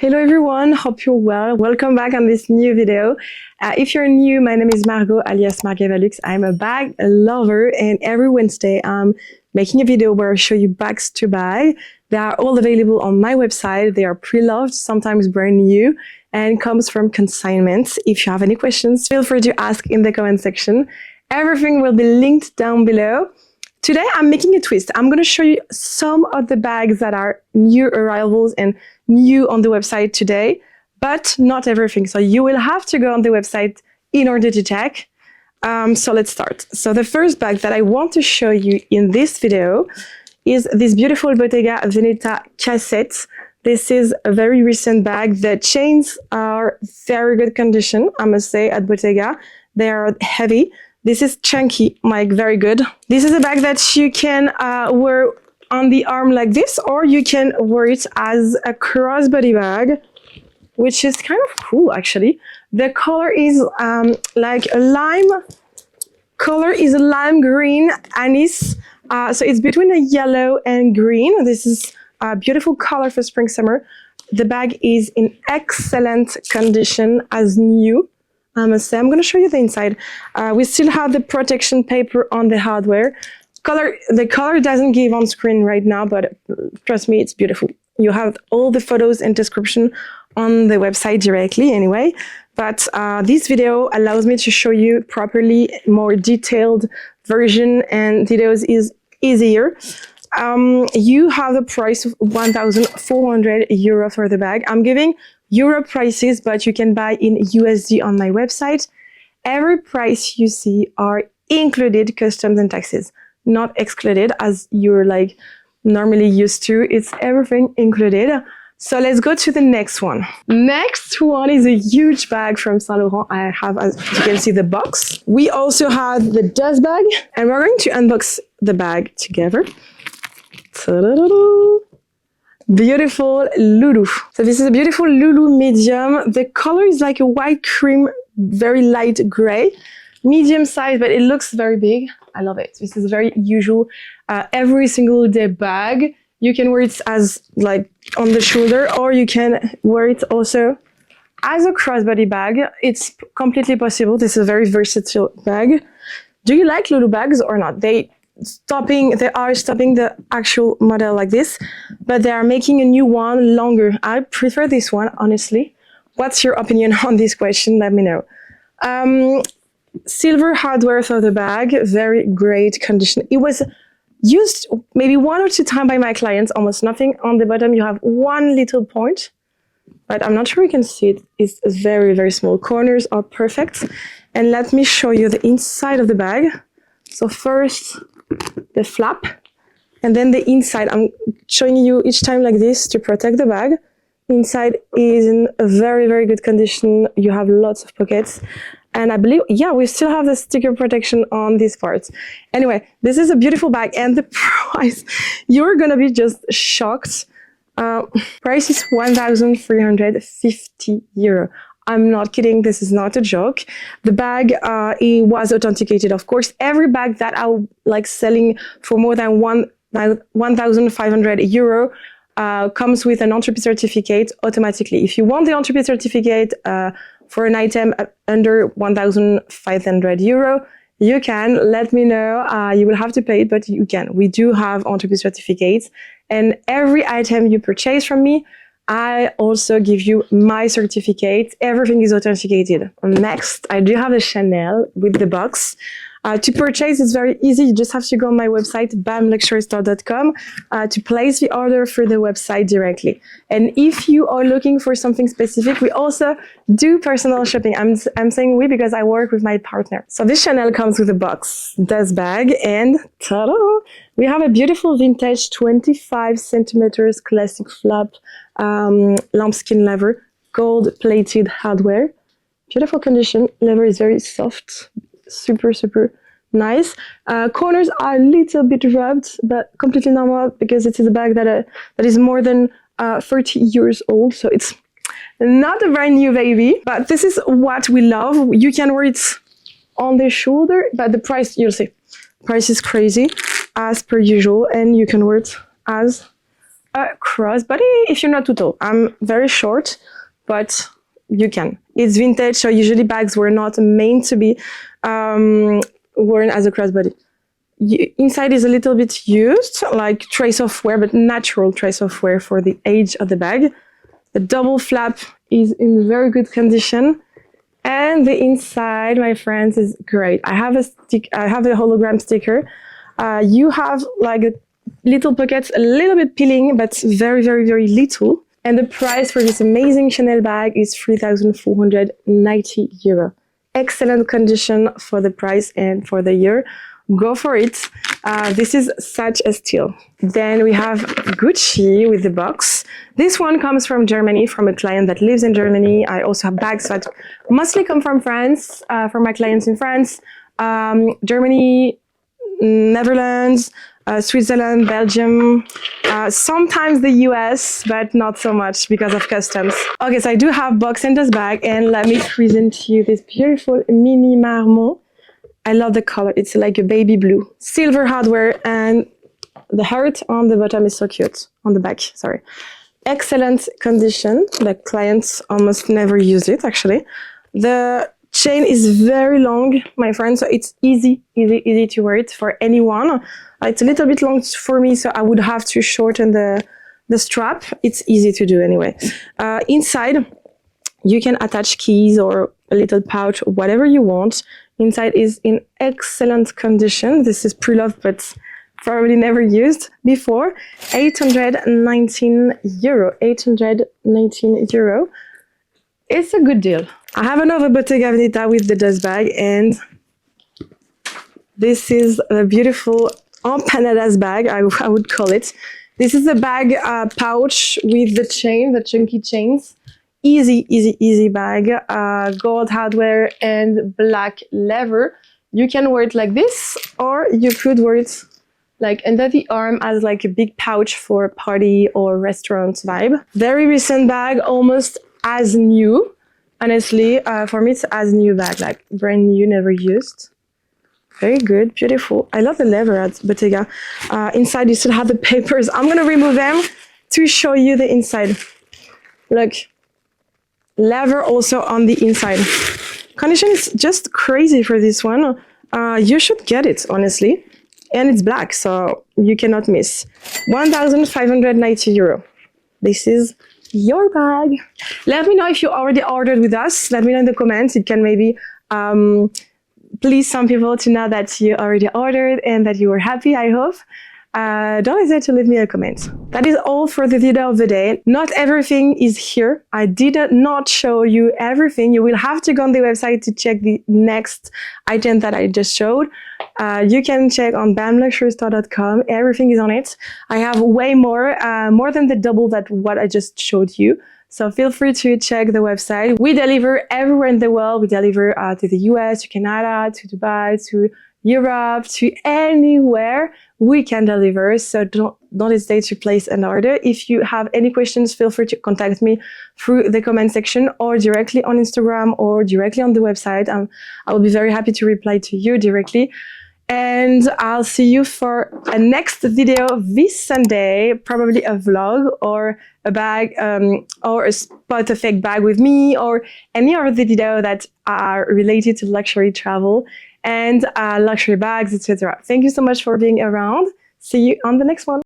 Hello everyone, hope you're well. Welcome back on this new video. If you're new, my name is Margot alias Margavalux. I'm a bag lover and every Wednesday I'm making a video where I show you bags to buy. They are all available on my website. They are pre-loved, sometimes brand new, and comes from consignment. If you have any questions, feel free to ask in the comment section. Everything will be linked down below. Today I'm making a twist. I'm going to show you some of the bags that are new arrivals and new on the website today, but not everything. So you will have to go on the website in order to check. So let's start. So the first bag that I want to show you in this video is this beautiful Bottega Veneta cassette. This is a very recent bag. The chains are very good condition, I must say, at Bottega. They are heavy. This is chunky, like very good. This is a bag that you can wear on the arm like this, or you can wear it as a crossbody bag, which is kind of cool actually. The color is like a lime green anise. So it's between a yellow and green. This is a beautiful color for spring summer. The bag is in excellent condition as new. I must say, I'm going to show you the inside. We still have the protection paper on the hardware. The color doesn't give on screen right now, but trust me, it's beautiful. You have all the photos and description on the website directly anyway. But this video allows me to show you properly more detailed version, and videos is easier. You have the price of 1,400 euro for the bag. I'm giving Euro prices, but you can buy in USD on my website. Every price you see are included customs and taxes, not excluded as you're like normally used to. It's everything included. So let's go to the next one. Next one is a huge bag from Saint Laurent. I have, as you can see, the box. We also have the dust bag, and we're going to unbox the bag together. Ta-da-da-da. Beautiful Lulu. So this is a beautiful Lulu medium. The color is like a white cream, very light gray, medium size, but it looks very big. I love it. This is very usual, every single day bag. You can wear it as like on the shoulder, or you can wear it also as a crossbody bag. It's completely possible. This is a very versatile bag. Do you like Lulu bags or not? They are stopping the actual model like this, but they are making a new one longer. I prefer this one, honestly. What's your opinion on this question? Let me know. Silver hardware for the bag, very great condition. It was used maybe 1 or 2 times by my clients, almost nothing. On the bottom you have one little point, but I'm not sure you can see it. It's very, very small. Corners are perfect. And let me show you the inside of the bag. So first, the flap, and then the inside. I'm showing you each time like this to protect the bag. Inside is in a very, very good condition. You have lots of pockets, and I believe, yeah, we still have the sticker protection on these parts. Anyway, this is a beautiful bag, and the price, you're gonna be just shocked. Price is 1,350 euro. I'm not kidding, this is not a joke. The bag it was authenticated, of course. Every bag that I like selling for more than 1,500 euro comes with an entropy certificate automatically. If you want the entropy certificate for an item under 1,500 euro, you can let me know. You will have to pay it, but you can. We do have entropy certificates, and every item you purchase from me, I also give you my certificate. Everything is authenticated. Next, I do have the Chanel with the box. To purchase, it's very easy. You just have to go on my website, bamluxurystore.com, to place the order through the website directly. And if you are looking for something specific, we also do personal shopping. I'm saying we because I work with my partner. So this Chanel comes with a box, dust bag, and ta-da! We have a beautiful vintage 25 centimeters classic flap, lambskin leather, gold plated hardware. Beautiful condition. Leather is very soft, super, super nice. Corners are a little bit rubbed, but completely normal because it is a bag that is more than 30 years old. So it's not a brand new baby, but this is what we love. You can wear it on the shoulder, but the price, you'll see, price is crazy as per usual, and you can wear it as a crossbody if you're not too tall. I'm very short, but you can. It's vintage, so usually bags were not meant to be worn as a crossbody. Inside is a little bit used, like trace of wear, but natural trace of wear for the age of the bag. The double flap is in very good condition. And the inside, my friends, is great. I have a hologram sticker. You have like little pockets, a little bit peeling, but very, very, very little. And the price for this amazing Chanel bag is 3,490 euro. Excellent condition for the price and for the year. Go for it. This is such a steal. Then we have Gucci with the box. This one comes from Germany, from a client that lives in Germany. I also have bags that mostly come from France, from my clients in France, Germany, Netherlands, Switzerland, Belgium, sometimes the US, but not so much because of customs. Okay, so I do have box and dust bag, and let me present to you this beautiful mini Marmont. I love the color. It's like a baby blue. Silver hardware, and the heart on the bottom is so cute. On the back, sorry. Excellent condition. The clients almost never use it, actually. The chain is very long, my friend, so it's easy to wear it for anyone. It's a little bit long for me, so I would have to shorten the strap. It's easy to do anyway. Inside, you can attach keys or a little pouch, whatever you want. Inside is in excellent condition. This is pre-loved, but probably never used before. 819 euro. 819 euro. It's a good deal. I have another Bottega Veneta with the dust bag, and this is a beautiful empanadas bag, I would call it. This is a bag pouch with the chain, the chunky chains. Easy bag, gold hardware and black leather. You can wear it like this, or you could wear it like under the arm as like a big pouch for a party or restaurant vibe. Very recent bag, almost as new. Honestly, for me it's as new bag, like brand new, never used. Very good, beautiful. I love the leather at Bottega. Inside you still have the papers. I'm gonna remove them to show you the inside. Look. Leather also on the inside. Condition is just crazy for this one. You should get it, honestly. And it's black, so you cannot miss. 1,590 euro. This is your bag. Let me know if you already ordered with us. Let me know in the comments. It can maybe please some people to know that you already ordered and that you were happy, I hope. Don't hesitate to leave me a comment. That is all for the video of the day. Not everything is here. I did not show you everything. You will have to go on the website to check the next item that I just showed. You can check on bamluxurystore.com. Everything is on it. I have way more than the double that what I just showed you. So feel free to check the website. We deliver everywhere in the world. We deliver to the US, to Canada, to Dubai, to Europe, to anywhere we can deliver. So don't hesitate to place an order. If you have any questions, feel free to contact me through the comment section or directly on Instagram or directly on the website. I will be very happy to reply to you directly. And I'll see you for a next video this Sunday, probably a vlog or a bag or a spot a fake bag with me, or any other video that are related to luxury travel and luxury bags, etc. Thank you so much for being around. See you on the next one.